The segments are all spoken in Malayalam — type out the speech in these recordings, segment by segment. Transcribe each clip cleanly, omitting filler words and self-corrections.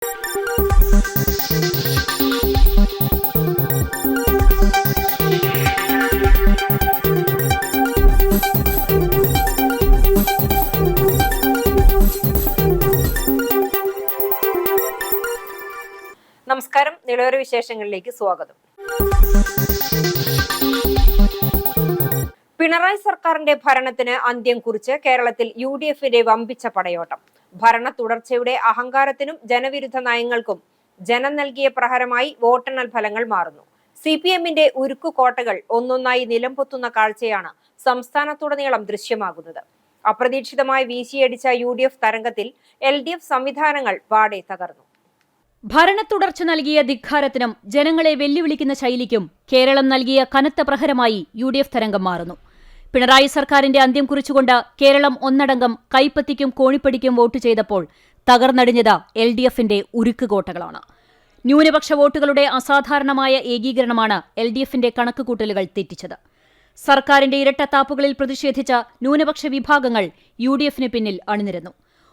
നമസ്കാരം. നിളവര വിശേഷങ്ങളിലേക്ക് സ്വാഗതം. പിണറായി സർക്കാരിന്റെ ഭരണത്തിന് അന്ത്യം കുറിച്ച് കേരളത്തിൽ UDFന്റെ വമ്പിച്ച പടയോട്ടം. ഭരണ തുടർച്ചയുടെ അഹങ്കാരത്തിനും ജനവിരുദ്ധ നയങ്ങൾക്കും ജനം നൽകിയ പ്രഹരമായി വോട്ടെണ്ണൽ ഫലങ്ങൾ മാറുന്നു. CPMന്റെ ഉരുക്കുകോട്ടകൾ ഒന്നൊന്നായി നിലംപൊത്തുന്ന കാഴ്ചയാണ് സംസ്ഥാനത്തുടനീളം ദൃശ്യമാകുന്നത്. അപ്രതീക്ഷിതമായി വീശിയടിച്ച UDF തരംഗത്തിൽ LDF സംവിധാനങ്ങൾ പാടെ തകർന്നു. ഭരണ തുടർച്ച നൽകിയ ധിക്കാരത്തിനും ജനങ്ങളെ വെല്ലുവിളിക്കുന്ന ശൈലിക്കും കേരളം നൽകിയ കനത്ത പ്രഹരമായി UDF തരംഗം മാറുന്നു. പിണറായി സർക്കാരിന്റെ അന്ത്യം കുറിച്ചുകൊണ്ട് കേരളം ഒന്നടങ്കം കൈപ്പത്തിക്കും കോണിപ്പടിക്കും വോട്ട് ചെയ്തപ്പോൾ തകർന്നടിഞ്ഞത് LDFന്റെ ഉരുക്കുകോട്ടകളാണ്. ന്യൂനപക്ഷ വോട്ടുകളുടെ അസാധാരണമായ ഏകീകരണമാണ് LDFന്റെ കണക്കുകൂട്ടലുകൾ തെറ്റിച്ചത്. സർക്കാരിന്റെ ഇരട്ടത്താപ്പുകളിൽ പ്രതിഷേധിച്ച ന്യൂനപക്ഷ വിഭാഗങ്ങൾ UDFന് പിന്നിൽ അണിനിരന്നു.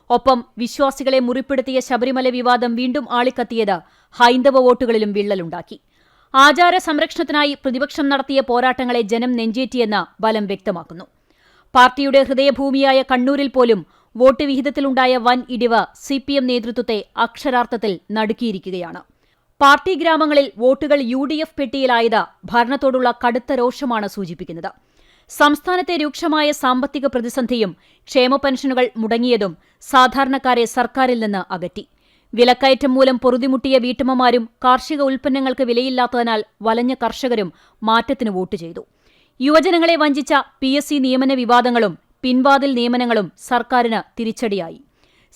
ഒപ്പം വിശ്വാസികളെ മുറിപ്പെടുത്തിയ ശബരിമല വിവാദം വീണ്ടും ആളിക്കത്തിയത് ഹൈന്ദവ വോട്ടുകളിലും വിള്ളലുണ്ടാക്കി. ആചാര സംരക്ഷണത്തിനായി പ്രതിപക്ഷം നടത്തിയ പോരാട്ടങ്ങളെ ജനം നെഞ്ചേറ്റിയെന്ന് ബലം വ്യക്തമാക്കുന്നു. പാർട്ടിയുടെ ഹൃദയഭൂമിയായ കണ്ണൂരിൽ പോലും വോട്ട് വിഹിതത്തിലുണ്ടായ വൻ ഇടിവ് CPM നേതൃത്വത്തെ അക്ഷരാർത്ഥത്തിൽ നടുക്കിയിരിക്കുകയാണ്. പാർട്ടി ഗ്രാമങ്ങളിൽ വോട്ടുകൾ UDF പെട്ടിയിലായത് ഭരണത്തോടുള്ള കടുത്ത രോഷമാണ് സൂചിപ്പിക്കുന്നത്. സംസ്ഥാനത്തെ രൂക്ഷമായ സാമ്പത്തിക പ്രതിസന്ധിയും ക്ഷേമ പെൻഷനുകൾ മുടങ്ങിയതും സാധാരണക്കാരെ സർക്കാരിൽ നിന്ന് അകറ്റി. വിലക്കയറ്റം മൂലം പൊറുതിമുട്ടിയ വീട്ടമ്മമാരും കാർഷിക ഉൽപ്പന്നങ്ങൾക്ക് വിലയില്ലാത്തതിനാൽ വലഞ്ഞ കർഷകരും മാറ്റത്തിന് വോട്ട് ചെയ്തു. യുവജനങ്ങളെ വഞ്ചിച്ച PSC നിയമന വിവാദങ്ങളും പിൻവാതിൽ നിയമനങ്ങളും സർക്കാരിന് തിരിച്ചടിയായി.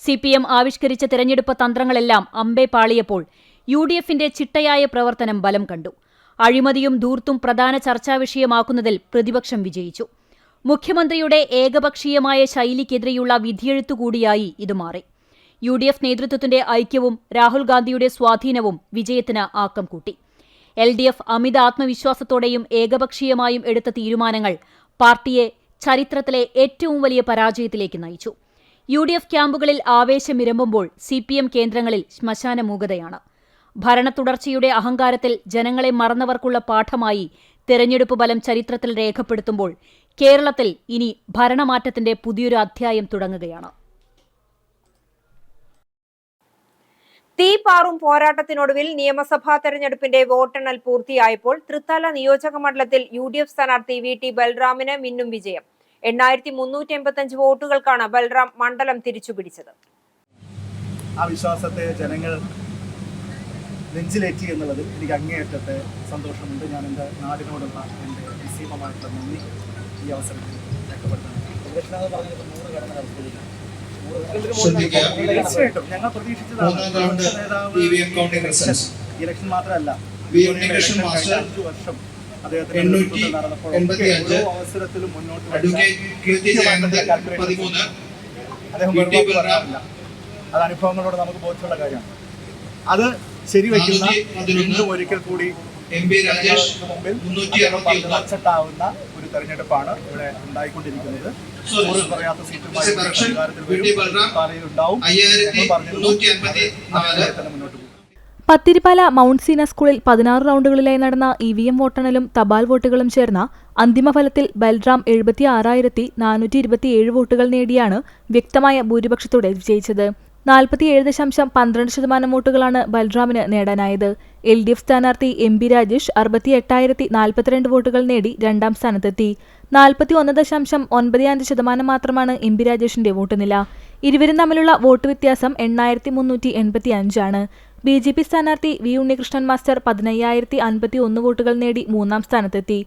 CPM ആവിഷ്കരിച്ച തെരഞ്ഞെടുപ്പ് തന്ത്രങ്ങളെല്ലാം അമ്പേ പാളിയപ്പോൾ UDFന്റെ ചിട്ടയായ പ്രവർത്തനം ബലം കണ്ടു. അഴിമതിയും ധൂർത്തും പ്രധാന ചർച്ചാവിഷയമാക്കുന്നതിൽ പ്രതിപക്ഷം വിജയിച്ചു. മുഖ്യമന്ത്രിയുടെ ഏകപക്ഷീയമായ ശൈലിക്കെതിരെയുള്ള വിധിയെഴുത്തുകൂടിയായി ഇത് മാറി. UDF നേതൃത്വത്തിന്റെ ഐക്യവും രാഹുൽ ഗാന്ധിയുടെ സ്വാധീനവും വിജയത്തിന് ആക്കം കൂട്ടി. LDF അമിത ആത്മവിശ്വാസത്തോടെയും ഏകപക്ഷീയമായും എടുത്ത തീരുമാനങ്ങൾ പാർട്ടിയെ ചരിത്രത്തിലെ ഏറ്റവും വലിയ പരാജയത്തിലേക്ക് നയിച്ചു. UDF ക്യാമ്പുകളിൽ ആവേശമിരമ്പുമ്പോൾ CPM കേന്ദ്രങ്ങളിൽ ശ്മശാനമൂകതയാണ്. ഭരണ തുടർച്ചയുടെ അഹങ്കാരത്തിൽ ജനങ്ങളെ മറന്നവർക്കുള്ള പാഠമായി തെരഞ്ഞെടുപ്പ് ഫലം ചരിത്രത്തിൽ രേഖപ്പെടുത്തുമ്പോൾ കേരളത്തിൽ ഇനി ഭരണമാറ്റത്തിന്റെ പുതിയൊരു അധ്യായം തുടങ്ങുകയാണ്. തീപാറും പോരാട്ടത്തിനൊടുവിൽ നിയമസഭാ തെരഞ്ഞെടുപ്പിന്റെ വോട്ടെണ്ണൽ പൂർത്തിയായപ്പോൾ തൃത്താല നിയോജക മണ്ഡലത്തിൽ UDF സ്ഥാനാർത്ഥി VT ബൽറാമിന് മിന്നും വിജയം. 8385 വോട്ടുകൾക്കാണ് ബൽറാം മണ്ഡലം തിരിച്ചുപിടിച്ചത്. ആ വിശ്വാസത്തെ ജനങ്ങൾ നെഞ്ചിലേറ്റി എന്നുള്ളത് എനിക്ക് അങ്ങേയറ്റത്തെ സന്തോഷമുണ്ട്. ഞാൻ എൻ്റെ നാടിനോടുള്ള എൻ്റെ നിസ്സീമമായിട്ടുള്ള നന്ദി ഈ അവസരത്തിൽ രേഖപ്പെടുത്തുന്നു. തീർച്ചയായിട്ടും ഞങ്ങൾ പ്രതീക്ഷിച്ചതാണ്. ഇലക്ഷൻ മാത്രമല്ല, 5 വർഷം അദ്ദേഹത്തിന് ഓരോ അവസരത്തിലും മുന്നോട്ട് അദ്ദേഹം പറയാറില്ല. അത് അനുഭവങ്ങളോട് നമുക്ക് ബോധ്യമുള്ള കാര്യമാണ്. അത് ശരിവയ്ക്കുന്ന വീണ്ടും ഒരിക്കൽ കൂടി മുമ്പിൽ അച്ചട്ടാവുന്ന ഒരു തെരഞ്ഞെടുപ്പാണ് ഇവിടെ ഉണ്ടായിക്കൊണ്ടിരിക്കുന്നത്. പറയാത്ത സീറ്റുമായി ഉണ്ടാവും. മുന്നോട്ട് പോകും. പത്തിരിപ്പാല മൗണ്ട് സീന സ്കൂളിൽ 16 റൗണ്ടുകളിലായി നടന്ന EVM വോട്ടെണ്ണലും തപാൽ വോട്ടുകളും ചേർന്ന അന്തിമഫലത്തിൽ ബൽറാം 76,427 വോട്ടുകൾ നേടിയാണ് വ്യക്തമായ ഭൂരിപക്ഷത്തോടെ വിജയിച്ചത്. 47.12% വോട്ടുകളാണ് ബൽറാമിന് നേടാനായത്. LDF സ്ഥാനാർത്ഥി MP രാജേഷ് 68,042 വോട്ടുകൾ നേടി രണ്ടാം സ്ഥാനത്തെത്തി. 41.95% മാത്രമാണ് MP രാജേഷിന്റെ വോട്ട് നില. ഇരുവരും തമ്മിലുള്ള വോട്ട് വ്യത്യാസം 8,385 ആണ്. BJP സ്ഥാനാർത്ഥി V ഉണ്ണികൃഷ്ണൻ മാസ്റ്റർ 15,051 വോട്ടുകൾ നേടി മൂന്നാം സ്ഥാനത്തെത്തി.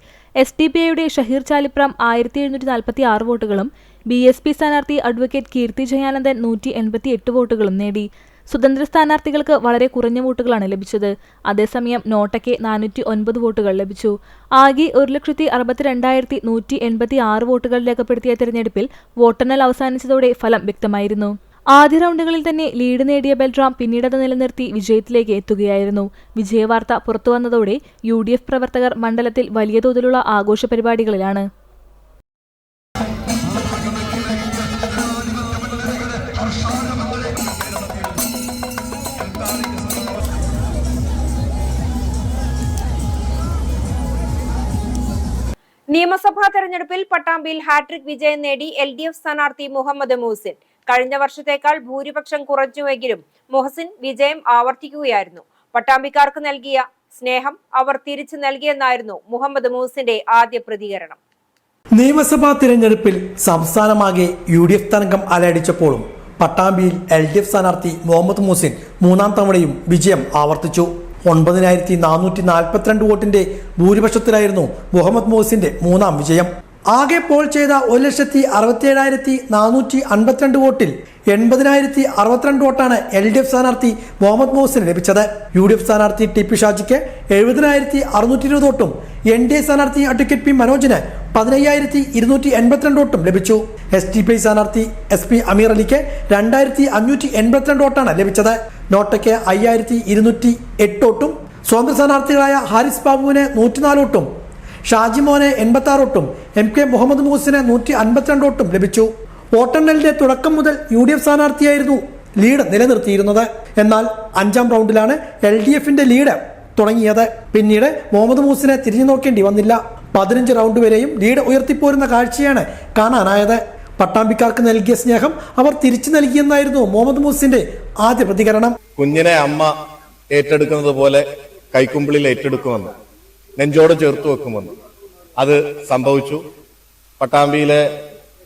SDPIയുടെ ഷഹീർ ചാലിപ്രം 1,746 വോട്ടുകളും BSP സ്ഥാനാർത്ഥി അഡ്വക്കേറ്റ് കീർത്തി ജയാനന്ദൻ 188 വോട്ടുകളും നേടി. സ്വതന്ത്ര സ്ഥാനാർത്ഥികൾക്ക് വളരെ കുറഞ്ഞ വോട്ടുകളാണ് ലഭിച്ചത്. അതേസമയം നോട്ടയ്ക്ക് 409 വോട്ടുകൾ ലഭിച്ചു. ആകെ 1,62,186 വോട്ടുകൾ രേഖപ്പെടുത്തിയ തെരഞ്ഞെടുപ്പിൽ വോട്ടെണ്ണൽ അവസാനിച്ചതോടെ ഫലം വ്യക്തമായിരുന്നു. ആദ്യ റൗണ്ടുകളിൽ തന്നെ ലീഡ് നേടിയ ബൽറാം പിന്നീടത് നിലനിർത്തി വിജയത്തിലേക്ക് എത്തുകയായിരുന്നു. വിജയവാർത്ത പുറത്തുവന്നതോടെ UDF പ്രവർത്തകർ മണ്ഡലത്തിൽ വലിയ തോതിലുള്ള ആഘോഷ പരിപാടികളിലാണ്. നിയമസഭാ തെരഞ്ഞെടുപ്പിൽ പട്ടാമ്പിയിൽ ഹാട്രിക് വിജയം നേടി LDF സ്ഥാനാർത്ഥി മുഹമ്മദ് മുഹസിൻ. കഴിഞ്ഞ വർഷത്തേക്കാൾ ഭൂരിപക്ഷം കുറഞ്ഞുവെങ്കിലും മുഹസിൻ വിജയം ആവർത്തിക്കുകയായിരുന്നു. പട്ടാമ്പിക്കാർക്ക് നൽകിയ സ്നേഹം അവർ തിരിച്ചു നൽകിയെന്നായിരുന്നു മുഹമ്മദ് മുഹസിന്റെ ആദ്യ പ്രതികരണം. നിയമസഭാ തിരഞ്ഞെടുപ്പിൽ സംസ്ഥാനമാകെ UDF തരംഗം അലയടിച്ചപ്പോഴും പട്ടാമ്പിയിൽ LDF സ്ഥാനാർത്ഥി മുഹമ്മദ് മുഹസിൻ മൂന്നാം തവണയും വിജയം ആവർത്തിച്ചു. 9442 വോട്ടിന്റെ ഭൂരിപക്ഷത്തിലായിരുന്നു മുഹമ്മദ് മുഹസിന്റെ മൂന്നാം വിജയം. ആകെ പോൾ ചെയ്ത 1,67,452 വോട്ടിൽ 80,062 വോട്ടാണ് LDF സ്ഥാനാർത്ഥി മുഹമ്മദ് മുഹസിന് ലഭിച്ചത്. UDF സ്ഥാനാർത്ഥി TP ഷാജിക്ക് 70,620 വോട്ടും NDA സ്ഥാനാർത്ഥി അഡ്വക്കേറ്റ് P മനോജിന് 15,282 വോട്ടും ലഭിച്ചു. SDPI സ്ഥാനാർത്ഥി SP അമീർ അലിക്ക് 2,582 വോട്ടാണ് ലഭിച്ചത്. നോട്ടയ്ക്ക് 5,208 വോട്ടും സ്വതന്ത്ര സ്ഥാനാർത്ഥികളായ ഹാരിസ് ബാബുവിന് 104 വോട്ടും ഷാജി മോന് 86 വോട്ടും MK മുഹമ്മദ് മുഹസിന് 152 വോട്ടും ലഭിച്ചു. വോട്ടെണ്ണലിന്റെ തുടക്കം മുതൽ UDF സ്ഥാനാർത്ഥിയായിരുന്നു ലീഡ് നിലനിർത്തിയിരുന്നത്. എന്നാൽ 5ാം റൗണ്ടിലാണ് LDFന്റെ ലീഡ് തുടങ്ങിയത്. പിന്നീട് മുഹമ്മദ് മുഹസിനെ തിരിഞ്ഞു നോക്കേണ്ടി വന്നില്ല. 15 റൗണ്ട് വരെയും ലീഡ് ഉയർത്തിപ്പോരുന്ന കാഴ്ചയാണ് കാണാനായത്. പട്ടാമ്പിക്കാർക്ക് നൽകിയ സ്നേഹം അവർ തിരിച്ചു നൽകിയെന്നായിരുന്നു മുഹമ്മദ് മുഹസിന്റെ ആദ്യ പ്രതികരണം. കുഞ്ഞിനെ അമ്മ ഏറ്റെടുക്കുന്നത് പോലെ കൈക്കുമ്പിളിൽ ഏറ്റെടുക്കുമെന്ന്, നെഞ്ചോട് ചേർത്ത് വെക്കുമെന്ന് അത് സംഭവിച്ചു. പട്ടാമ്പിയിലെ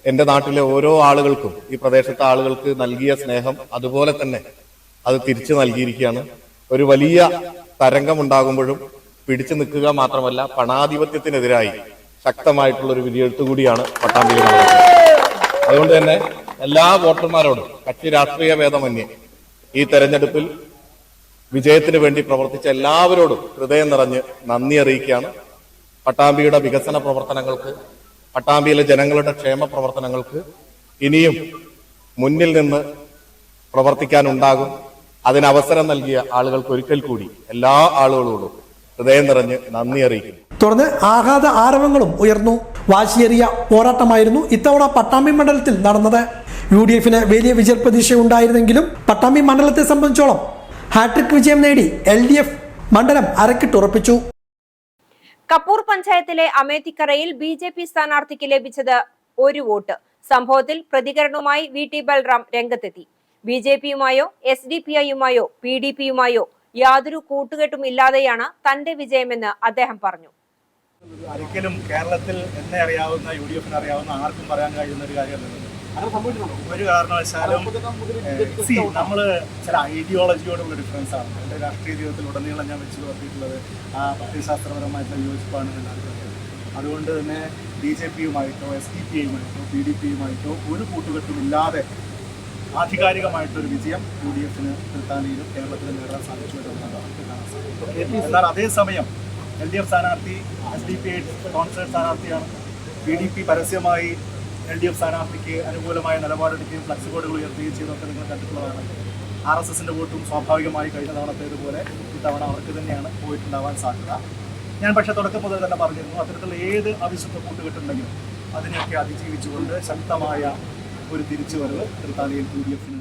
എന്റെ നാട്ടിലെ ഓരോ ആളുകൾക്കും, ഈ പ്രദേശത്തെ ആളുകൾക്ക് നൽകിയ സ്നേഹം അതുപോലെ തന്നെ അത് തിരിച്ചു നൽകിയിരിക്കുകയാണ്. ഒരു വലിയ തരംഗമുണ്ടാകുമ്പോഴും പിടിച്ചു നിൽക്കുക മാത്രമല്ല, പണാധിപത്യത്തിനെതിരായി ശക്തമായിട്ടുള്ള ഒരു വിധിയെഴുത്തു കൂടിയാണ് പട്ടാമ്പിയിൽ നടന്നത്. അതുകൊണ്ട് തന്നെ എല്ലാ വോട്ടർമാരോടും കക്ഷി രാഷ്ട്രീയ ഭേദമന്യേ ഈ തെരഞ്ഞെടുപ്പിൽ വിജയത്തിന് വേണ്ടി പ്രവർത്തിച്ച എല്ലാവരോടും ഹൃദയം നിറഞ്ഞ് നന്ദി അറിയിക്കുകയാണ്. പട്ടാമ്പിയുടെ വികസന പ്രവർത്തനങ്ങൾക്ക്, പട്ടാമ്പിയിലെ ജനങ്ങളുടെ ക്ഷേമ പ്രവർത്തനങ്ങൾക്ക് ഇനിയും മുന്നിൽ നിന്ന് പ്രവർത്തിക്കാനുണ്ടാകും. അതിനവസരം നൽകിയ ആളുകൾക്ക് ഒരിക്കൽ കൂടി എല്ലാ ആളുകളോടും ഹൃദയം നിറഞ്ഞ് നന്ദി അറിയിക്കുന്നു. തുടർന്ന് ആഹ്ലാദ ആരവങ്ങളും ഉയർന്നു. വാശിയേറിയ പോരാട്ടമായിരുന്നു ഇത്തവണ പട്ടാമ്പി മണ്ഡലത്തിൽ നടന്നത്. UDFന് വലിയ വിജയപ്രതീക്ഷ ഉണ്ടായിരുന്നെങ്കിലും പട്ടാമ്പി മണ്ഡലത്തെ സംബന്ധിച്ചോളം ഹാട്രിക് വിജയം നേടി LDF മണ്ഡലം അരക്കിട്ടുറപ്പിച്ചു. കപ്പൂർ പഞ്ചായത്തിലെ അമേത്തിക്കരയിൽ BJP സ്ഥാനാർത്ഥിക്ക് ലഭിച്ചത് 1 വോട്ട്. സംഭവത്തിൽ പ്രതികരണവുമായി VT ബൽറാം രംഗത്തെത്തി. BJPയുമായോ SDPIയുമായോ PDPയുമായോ യാതൊരു കൂട്ടുകെട്ടും ഇല്ലാതെയാണ് തന്റെ വിജയമെന്ന് അദ്ദേഹം പറഞ്ഞു. ഒരിക്കലും കേരളത്തിൽ എന്നെ അറിയാവുന്ന UDFന് അറിയാവുന്ന ആർക്കും പറയാൻ കഴിയുന്ന ഒരു കാര്യമല്ല. ഒരു കാരണവശാലും നമ്മൾ ചില ഐഡിയോളജിയോടുള്ള ഡിഫറൻസ് ആണ്. എൻ്റെ രാഷ്ട്രീയ ജീവിതത്തിൽ ഉടനീളം ഞാൻ വെച്ച് നോക്കിയിട്ടുള്ളത് ആ പ്രത്യയശാസ്ത്രപരമായിട്ടുള്ള യോജിപ്പാണ് എല്ലാവർക്കും. അതുകൊണ്ട് തന്നെ BJPയുമായിട്ടോ SDPയുമായിട്ടോ PDPയുമായിട്ടോ ഒരു കൂട്ടുകെട്ടുമില്ലാതെ ആധികാരികമായിട്ടൊരു വിജയം UDFന് തൃത്താലയിലും കേരളത്തിലും നേടാൻ സാധിച്ചു എന്നതാണ്. എന്നാൽ അതേസമയം LDF സ്ഥാനാർത്ഥി SDPI കോൺഗ്രസ് സ്ഥാനാർത്ഥിയാണ്. PDP പരസ്യമായി LDF സ്ഥാനാർത്ഥിക്ക് അനുകൂലമായ നിലപാടെടുക്കുകയും ഫ്ലക്സ് ബോർഡുകൾ ഉയർത്തുകയും ചെയ്തൊക്കെ നിങ്ങൾ കണ്ടിട്ടുള്ളതാണ്. RSSന്റെ വോട്ടും സ്വാഭാവികമായി കഴിഞ്ഞ തവണത്തേതുപോലെ ഇത്തവണ അവർക്ക് തന്നെയാണ് പോയിട്ടുണ്ടാവാൻ സാധ്യത. ഞാൻ പക്ഷേ തുടക്കം മുതൽ തന്നെ പറഞ്ഞിരുന്നു, അത്തരത്തിലുള്ള ഏത് അവിശുദ്ധ കൂട്ടുകെട്ടുണ്ടെങ്കിലും അതിനെയൊക്കെ അതിജീവിച്ചുകൊണ്ട് ശക്തമായ ഒരു തിരിച്ചുവരവ് തൃത്താലയിൽ UDFന്.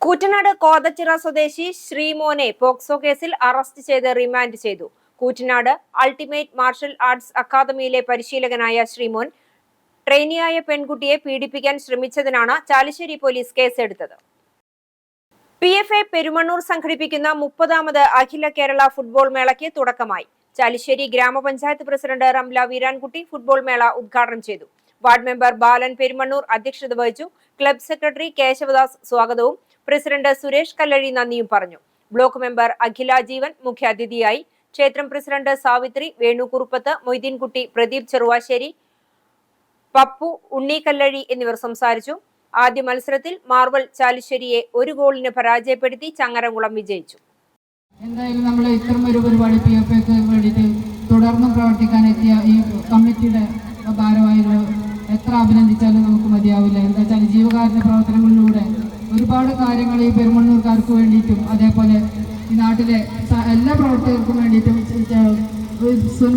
കൂറ്റനാട് കോതച്ചിറ സ്വദേശി ശ്രീമോനെ പോക്സോ കേസിൽ അറസ്റ്റ് ചെയ്ത് റിമാൻഡ് ചെയ്തു. കൂറ്റനാട് അൾട്ടിമേറ്റ് മാർഷൽ ആർട്സ് അക്കാദമിയിലെ പരിശീലകനായ ശ്രീമോൻ ട്രെയിനിയായ പെൺകുട്ടിയെ പീഡിപ്പിക്കാൻ ശ്രമിച്ചതിനാണ് ചാലിശ്ശേരി പോലീസ് കേസെടുത്തത്. PFA പെരുമണ്ണൂർ സംഘടിപ്പിക്കുന്ന 30ാമത് അഖില കേരള ഫുട്ബോൾ മേളയ്ക്ക് തുടക്കമായി. ചാലിശ്ശേരി ഗ്രാമപഞ്ചായത്ത് പ്രസിഡന്റ് റംല വീരാൻകുട്ടി ഫുട്ബോൾ മേള ഉദ്ഘാടനം ചെയ്തു. വാർഡ് മെമ്പർ ബാലൻ പെരുമണ്ണൂർ അധ്യക്ഷത വഹിച്ചു. ക്ലബ് സെക്രട്ടറി കേശവദാസ് സ്വാഗതവും പ്രസിഡന്റ് സുരേഷ് കല്ലഴി നന്ദിയും പറഞ്ഞു. ബ്ലോക്ക് മെമ്പർ അഖില ജീവൻ മുഖ്യാതിഥിയായി. ക്ഷേത്രം പ്രസിഡന്റ് സാവിത്രി, വേണുകുറുപ്പത്ത്, മൊയ്തീൻകുട്ടി, പ്രദീപ് ചെറുവാശ്ശേരി, പപ്പു, ഉണ്ണി കല്ലഴി എന്നിവർ സംസാരിച്ചു. ആദ്യ മത്സരത്തിൽ മാർവൽ ചാലിശ്ശേരിയെ 1 ഗോളിന് പരാജയപ്പെടുത്തി ചങ്ങരംകുളം വിജയിച്ചു. എന്തായാലും നമ്മൾ ഇത്തരം ഒരു പരിപാടി PFAക്ക് വേണ്ടിയിട്ട് തുടർന്നും പ്രവർത്തിക്കാനെത്തിയ ഈ കമ്മിറ്റിയുടെ ഭാരവാഹികൾ എത്ര അഭിനന്ദിച്ചാലും നമുക്ക് മതിയാവില്ല. എന്താ വെച്ചാൽ ജീവകാരുണ്യ പ്രവർത്തനങ്ങളിലൂടെ ഒരുപാട് കാര്യങ്ങൾ ഈ പെരുമണ്ണൂർക്കാർക്ക് വേണ്ടിയിട്ടും അതേപോലെ ഈ നാട്ടിലെ എല്ലാ പ്രവർത്തകർക്കും വേണ്ടിയിട്ടും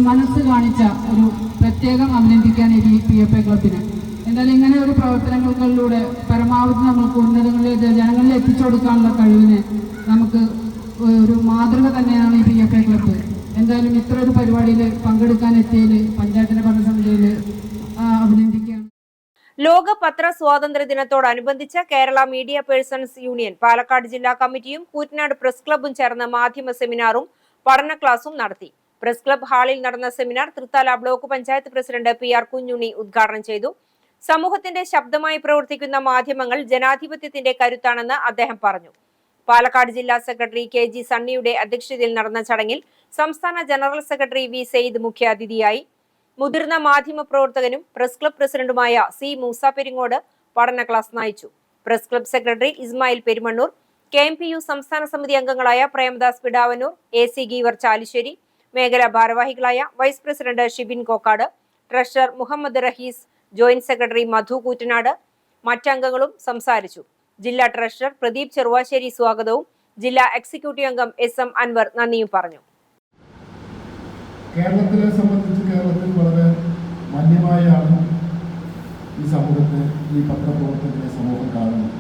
മനസ്സ് കാണിച്ച ഒരു പ്രത്യേകം അഭിനന്ദിക്കാൻ ഈ PFA ക്ലബിന്. എന്തായാലും ഇങ്ങനെ ഒരു പ്രവർത്തനങ്ങളിലൂടെ പരമാവധി നമുക്ക് ഉന്നതങ്ങളിൽ ജനങ്ങളിൽ എത്തിച്ചു കൊടുക്കാനുള്ള കഴിവിന് നമുക്ക് ഒരു മാതൃക തന്നെയാണ് ഈ PFA ക്ലബ്ബ്. എന്തായാലും ഇത്ര ഒരു പരിപാടിയിൽ പങ്കെടുക്കാൻ എത്തിയതിൽ പഞ്ചായത്തിന്റെ ഭരണസമിതിയിൽ ലോക പത്ര സ്വാതന്ത്ര്യ ദിനത്തോടനുബന്ധിച്ച് Kerala media persons union Palakkad ജില്ലാ കമ്മിറ്റിയും കൂറ്റനാട് പ്രസ് ക്ലബ്ബും ചേർന്ന് മാധ്യമ സെമിനാറും പഠന ക്ലാസും നടത്തി. പ്രസ് ക്ലബ്ബ് ഹാളിൽ നടന്ന seminar Thrithala block panchayat president PR Kunjunni ഉദ്ഘാടനം ചെയ്തു. സമൂഹത്തിന്റെ ശബ്ദമായി പ്രവർത്തിക്കുന്ന മാധ്യമങ്ങൾ ജനാധിപത്യത്തിന്റെ കരുത്താണെന്ന് അദ്ദേഹം പറഞ്ഞു. പാലക്കാട് ജില്ലാ സെക്രട്ടറി KG സണ്ണിയുടെ അധ്യക്ഷതയിൽ നടന്ന ചടങ്ങിൽ സംസ്ഥാന ജനറൽ സെക്രട്ടറി V സെയ്ദ് മുഖ്യാതിഥിയായി. മുതിർന്ന മാധ്യമ പ്രവർത്തകനും പ്രസ് ക്ലബ്ബ് പ്രസിഡന്റുമായ C മൂസ പെരിങ്ങോട് പഠന ക്ലാസ് നയിച്ചു. Press club secretary Ismail Perumannur, KMPU സംസ്ഥാന സമിതി അംഗങ്ങളായ പ്രേമദാസ് പിടാവന്നൂർ, AC ഗീവർ ചാലിശ്ശേരി, മേഖലാ ഭാരവാഹികളായ vice president Shibin Kokkad, treasurer Muhammad Rahees, joint secretary Madhu Koottanad മറ്റംഗങ്ങളും സംസാരിച്ചു. ജില്ലാ ട്രഷറർ പ്രദീപ് ചെറുവാശ്ശേരി സ്വാഗതവും ജില്ലാ എക്സിക്യൂട്ടീവ് അംഗം SM അൻവർ നന്ദിയും പറഞ്ഞു. കേരളത്തിലെ സംബന്ധിച്ച് കേരളത്തിൽ വളരെ മാന്യമായാണ് ഈ സമൂഹത്തെ, ഈ പത്രപ്രവർത്തകരെ സമൂഹം കാണുന്നത്.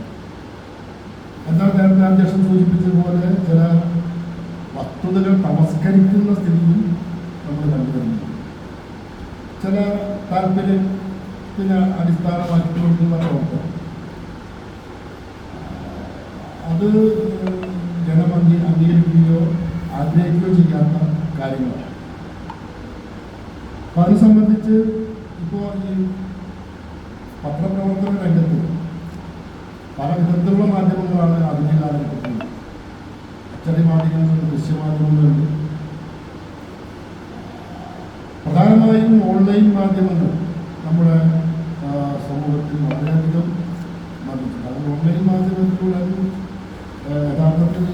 എന്നാൽ നേരത്തെ അധ്യക്ഷൻ സൂചിപ്പിച്ചതുപോലെ ചില വസ്തുതകൾ തമസ്കരിക്കുന്ന സ്ഥിതിയും നമ്മൾ കണ്ടുവരുന്നു. ചില താല്പര്യത്തിന് അടിസ്ഥാനമാക്കിക്കൊണ്ടുള്ള പ്രവർത്തനം അത് ജനം അംഗീകരിക്കുകയോ ആഗ്രഹിക്കുകയോ ചെയ്യാത്ത കാര്യങ്ങളാണ്. അപ്പം അത് സംബന്ധിച്ച് ഇപ്പോൾ ഈ പത്രപ്രവർത്തന രംഗത്ത് പല വിധത്തിലുള്ള മാധ്യമങ്ങളാണ് ആധുനിക കാലഘട്ടത്തിൽ. അച്ചടി മാധ്യമങ്ങളുണ്ട്, ദൃശ്യമാധ്യമങ്ങളുണ്ട്. പ്രധാനമായും ഓൺലൈൻ മാധ്യമങ്ങൾ നമ്മുടെ സമൂഹത്തിൽ വളരെയധികം ബാധിച്ചിട്ടുണ്ട്. അത് ഓൺലൈൻ മാധ്യമത്തിലൂടെ യഥാർത്ഥത്തിൽ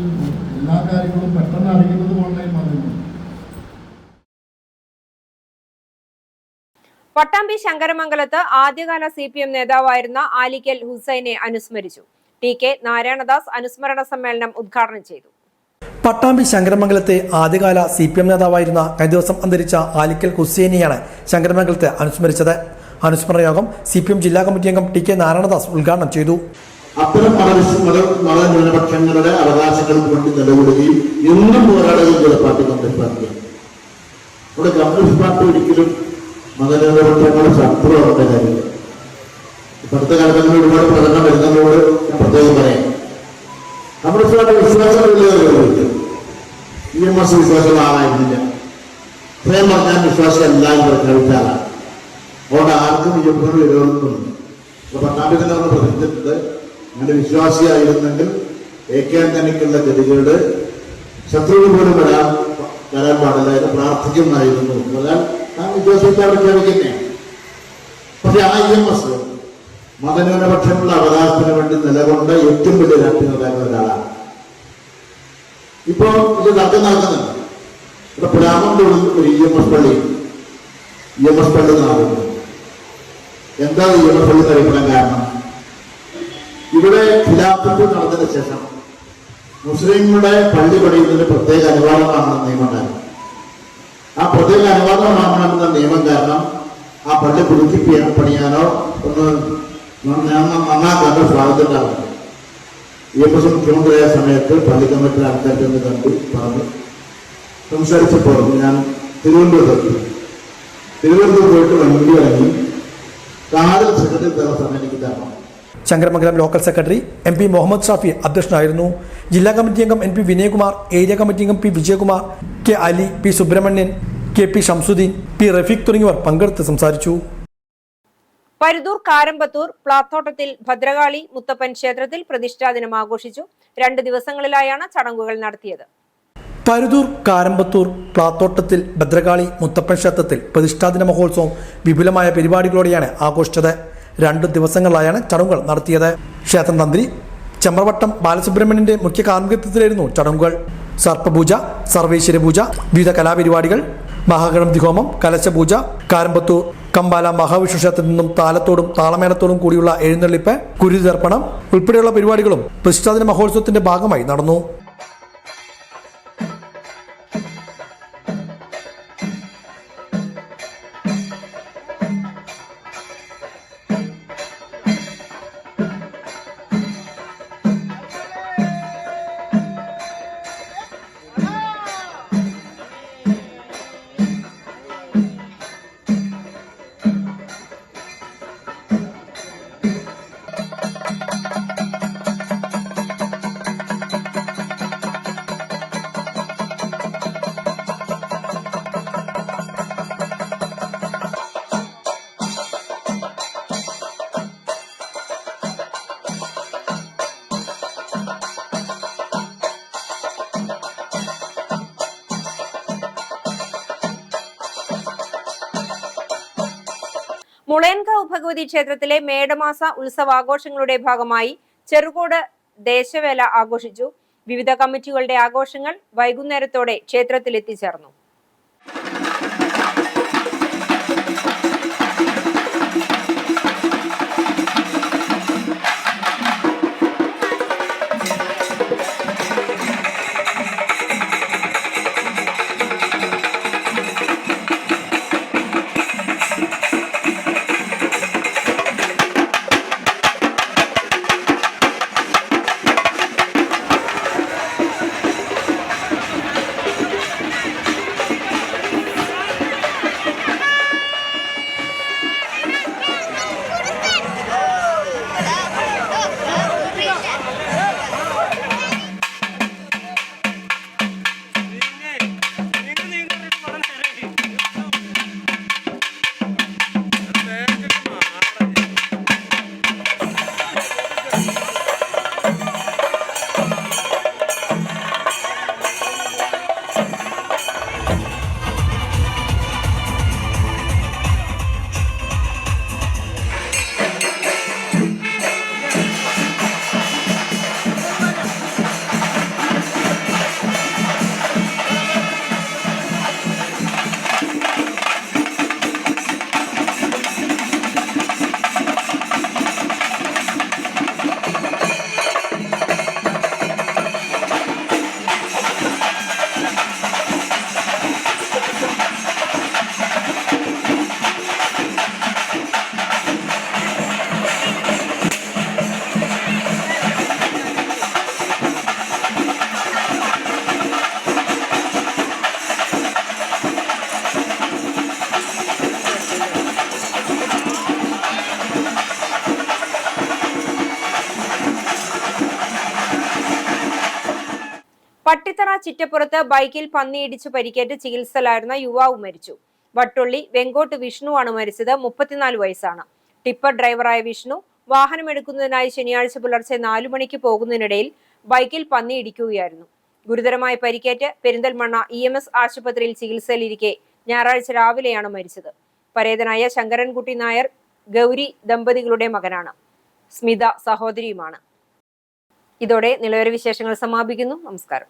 എല്ലാ കാര്യങ്ങളും പെട്ടെന്ന് അറിയുന്നത് ഓൺലൈൻ മാധ്യമങ്ങൾ. പട്ടാമ്പി ശങ്കരമംഗലത്ത് ആദ്യകാല CPM നേതാവായിരുന്ന ആലിക്കൽ ഹുസൈനെ അനുസ്മരിച്ചു. TK നാരായണദാസ് അനുസ്മരണ സമ്മേളനം ഉദ്ഘാടനം ചെയ്തു. പട്ടാമ്പി ശങ്കരമംഗലത്തെ ആദ്യകാല CPM നേതാവായിരുന്ന കഴിഞ്ഞ ദിവസം അന്തരിച്ച ആലിക്കൽ ഹുസൈനെയാണ് ശങ്കരമംഗലത്ത് അനുസ്മരിച്ചത്. അനുസ്മരണ യോഗം CPM ജില്ലാ കമ്മിറ്റി അംഗം TK നാരായണദാസ് ഉദ്ഘാടനം ചെയ്തു. അത്തരം മതന്യൂനപക്ഷങ്ങളുടെ അവകാശങ്ങൾക്ക് വേണ്ടി നിലകൊള്ളുകയും എന്നും പോരാടുകയും പാർട്ടി കമ്മ്യൂണിസ്റ്റ് പാർട്ടിയാണ്. ഇവിടെ കമ്മ്യൂണിസ്റ്റ് പാർട്ടി ഒരിക്കലും മതന്യൂനപക്ഷങ്ങളുടെ ശത്രുവാകേണ്ട കാര്യമില്ല. ഇപ്പോഴത്തെ കാലത്ത് ഒരുപാട് പ്രകടനം വരുന്നതോട് ഞാൻ പ്രത്യേകം പറയാം. കമ്മ്യൂണിസ്റ്റ് പാർട്ടി വിശ്വാസമില്ലാതെ EMS വിശ്വാസമുള്ള ആളായിരുന്നില്ല. സ്വയം പറഞ്ഞാൽ വിശ്വാസം എല്ലാവരും പ്രഖ്യാപിച്ച ആളാണ്. അതുകൊണ്ട് ആർക്കും EMS വിരോധമൊന്നുമില്ല. ഇപ്പൊ പട്ടാമ്പി തന്നെ നമ്മൾ പ്രസിദ്ധിച്ചിട്ടുണ്ട്. അങ്ങനെ വിശ്വാസിയായിരുന്നെങ്കിൽ AK ആന്റണിക്കുള്ള ഗതികേട് ശത്രുവിന് പോലും വരാൻ പാടില്ല എന്ന് പ്രാർത്ഥിക്കുന്നായിരുന്നു. എന്നാൽ ആ വിശ്വാസത്തെ പ്രഖ്യാപിക്കുന്നേ. പക്ഷെ ആ EMS മതന്യൂനപക്ഷങ്ങളുടെ അവകാശത്തിന് വേണ്ടി നിലകൊണ്ട ഏറ്റവും വലിയ രാഷ്ട്രീയ നേതാക്കളിൽ ഒരാളാണ്. ഇപ്പോ ഇത് നടക്കുന്നുണ്ട്. ഇവിടെ പുരാമന്തോട് ഒരു EMS പള്ളി നടക്കുന്നു. എന്താ EMS പള്ളി അറിയപ്പെടാൻ കാരണം? ഇവിടെ ഖിലാഫത്ത് നടന്നതിന് ശേഷം മുസ്ലിങ്ങളുടെ പള്ളി പണിയുന്നതിന് പ്രത്യേക അനുവാദം വാങ്ങണമെന്ന നിയമം ഉണ്ടായിരുന്നു. ആ പ്രത്യേക അനുവാദം വാങ്ങണമെന്ന നിയമം കാരണം ആ പള്ളി പുതുക്കി പണിയാനോ ഒന്ന് നന്നാക്കാനോ സ്വാതന്ത്ര്യമാണ്. EMS മുഖ്യമന്ത്രിയായ സമയത്ത് പള്ളി കമ്മിറ്റി ആൾക്കാർക്ക് എന്ന് കണ്ടു പറഞ്ഞു സംസാരിച്ചപ്പോൾ ഞാൻ തിരുവനന്തപുരത്ത് പോയിട്ട് വണ്ടി ഇറങ്ങി കാറിൽ സെക്രട്ടറി തരാൻ സമയം എനിക്ക് തരണം. Sankaramangalam local secretary MP Muhammad Shafi അധ്യക്ഷനായിരുന്നു. ജില്ലാ കമ്മിറ്റി അംഗം NP വിനയകുമാർ, ഏരിയ കമ്മിറ്റി അംഗം P Vijayakumar, K Ali, P Subramanian, KP Shamsuddin, P Rafeeq തുടങ്ങിയവർ പങ്കെടുത്ത് സംസാരിച്ചു. പരുതൂർ കാരമ്പത്തൂർ പ്ലാത്തോട്ടത്തിൽ ഭദ്രകാളി മുത്തപ്പൻ ക്ഷേത്രത്തിൽ പ്രതിഷ്ഠാദിനം ആഘോഷിച്ചു. 2 ദിവസങ്ങളിലായാണ് ചടങ്ങുകൾ നടത്തിയത്. പരുതൂർ കാരമ്പത്തൂർ പ്ലാത്തോട്ടത്തിൽ ഭദ്രകാളി മുത്തപ്പൻ ക്ഷേത്രത്തിൽ പ്രതിഷ്ഠാദിന മഹോത്സവം വിപുലമായ പരിപാടികളോടെയാണ് ആഘോഷിച്ചത്. 2 ദിവസങ്ങളിലായാണ് ചടങ്ങുകൾ നടത്തിയത്. ക്ഷേത്രം തന്ത്രി ചെമ്പ്രവട്ടം ബാലസുബ്രഹ്മണ്യന്റെ മുഖ്യ കാർമ്മികത്വത്തിലായിരുന്നു ചടങ്ങുകൾ. സർപ്പപൂജ, സർവേശ്വര പൂജ, വിവിധ കലാപരിപാടികൾ, മഹാഗണപതി ഹോമം, കലശപൂജ, കാരമ്പത്തൂർ കമ്പാല മഹാവിഷ്ണു ക്ഷേത്രത്തിൽ നിന്നും താലത്തോടും താളമേളത്തോടും കൂടിയുള്ള എഴുന്നള്ളിപ്പ്, കുരുതിതർപ്പണം ഉൾപ്പെടെയുള്ള പരിപാടികളും പ്രതിഷ്ഠാദിന മഹോത്സവത്തിന്റെ ഭാഗമായി നടന്നു. മുളയൻകാവ് ഭഗവതി ക്ഷേത്രത്തിലെ മേടമാസ ഉത്സവാഘോഷങ്ങളുടെ ഭാഗമായി ചെറുകോട് ദേശവേല ആഘോഷിച്ചു. വിവിധ കമ്മിറ്റികളുടെ ആഘോഷങ്ങൾ വൈകുന്നേരത്തോടെ ക്ഷേത്രത്തിൽ എത്തിച്ചേർന്നു. പട്ടിത്തറ ചിറ്റപ്പുറത്ത് ബൈക്കിൽ പന്നിയിടിച്ച് പരിക്കേറ്റ് ചികിത്സയിലായിരുന്ന യുവാവ് മരിച്ചു. വട്ടുള്ളി വെങ്കോട്ട് വിഷ്ണുവാണ് മരിച്ചത്. 34 വയസ്സാണ്. ടിപ്പർ ഡ്രൈവറായ വിഷ്ണു വാഹനമെടുക്കുന്നതിനായി ശനിയാഴ്ച പുലർച്ചെ 4 മണിക്ക് പോകുന്നതിനിടയിൽ ബൈക്കിൽ പന്നിയിടിക്കുകയായിരുന്നു. ഗുരുതരമായി പരിക്കേറ്റ് പെരിന്തൽമണ്ണ EMS ആശുപത്രിയിൽ ചികിത്സയിലിരിക്കെ ഞായറാഴ്ച രാവിലെയാണ് മരിച്ചത്. പരേതനായ ശങ്കരൻകുട്ടി നായർ ഗൗരി ദമ്പതികളുടെ മകനാണ്. സ്മിത സഹോദരിയുമാണ്. ഇതോടെ നിലവര വിശേഷങ്ങൾ സമാപിക്കുന്നു. നമസ്കാരം.